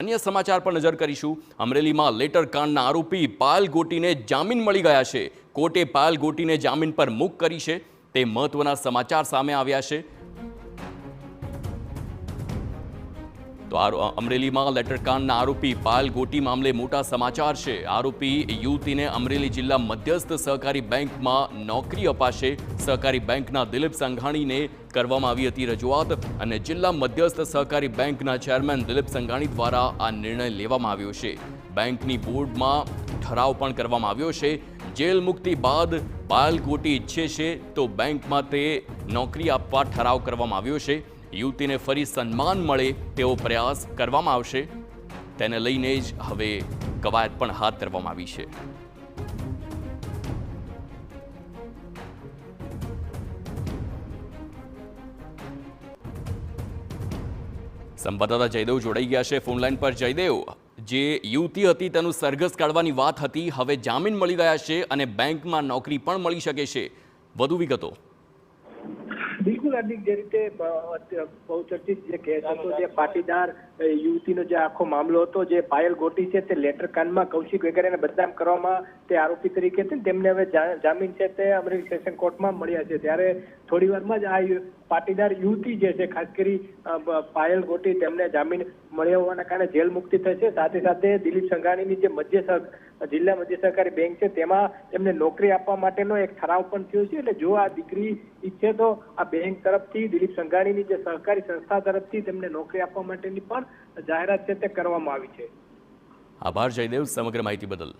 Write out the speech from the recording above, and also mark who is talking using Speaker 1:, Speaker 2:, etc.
Speaker 1: અન્ય સમાચાર પર નજર કરીશું। અમરેલીમાં લેટર કાંડના આરોપી પાયલ ગોટીને જામીન મળી ગયા છે। કોર્ટે પાયલ ગોટીને જામીન પર મુક્ત કરી છે, તે મહત્વના સમાચાર સામે આવ્યા છે। તો અમરેલીમાં લેટરકાંડના આરોપી પાયલ ગોટી મામલે મોટા સમાચાર છે। આરોપી યુવતીને અમરેલી જિલ્લા મધ્યસ્થ સહકારી બેંકમાં નોકરી અપાશે। સહકારી બેંકના દિલીપ સંઘાણીને કરવામાં આવી હતી રજૂઆત અને જિલ્લા મધ્યસ્થ સહકારી બેંકના ચેરમેન દિલીપ સંઘાણી દ્વારા આ નિર્ણય લેવામાં આવ્યો છે। બેંકની બોર્ડમાં ઠરાવ પણ કરવામાં આવ્યો છે। જેલ મુક્તિ બાદ પાયલ ગોટી ઈચ્છે છે તો બેંકમાં તે નોકરી આપવા ઠરાવ કરવામાં આવ્યો છે। યુવતીને ફરી સન્માન મળે તેવો પ્રયાસ કરવામાં આવશે, તેને લઈને જ હવે કવાયત પણ હાથ ધરવામાં આવી છે। સંવાદદાતા જયદેવ જોડાઈ ગયા છે ફોનલાઈન પર। જયદેવ, જે યુવતી હતી તેનું સરઘસ કાઢવાની વાત હતી, હવે જામીન મળી ગયા છે અને બેંકમાં નોકરી પણ મળી શકે છે, વધુ વિગતો?
Speaker 2: બિલકુલ હાર્દિક, જે રીતે બહુ ચર્ચિત જે કેસ હતો, જે પાટીદાર યુવતીનો જે આખો મામલો હતો, જે પાયલ ગોટી છે તે લેટર કાંડમાં કૌશિક વેગરેને બદનામ કરવામાં તે આરોપી તરીકે છે, તેમને હવે જામીન છે તે અમરેલી સેશન કોર્ટમાં મળ્યા છે। ત્યારે થોડી વારમાં જ આ પાટીદાર યુવતી જે છે, ખાસ કરી પાયલ ગોટી, તેમને જામીન મળ્યા હોવાના કારણે જેલ મુક્તિ થશે। સાથે સાથે દિલીપ સંઘાણીની જે જિલ્લા મધ્ય સહકારી બેંક છે તેમાં તેમને નોકરી આપવા માટેનો એક ઠરાવ પણ થયો છે। એટલે જો આ દીકરી ઈચ્છે તો આ બેંક તરફથી દિલીપ સંઘાણીની જે સહકારી સંસ્થા તરફથી તેમને નોકરી આપવા માટેની પણ જાહેરાત છે તે કરવામાં આવી છે।
Speaker 1: આભાર જયદેવ સમગ્ર માહિતી બદલ।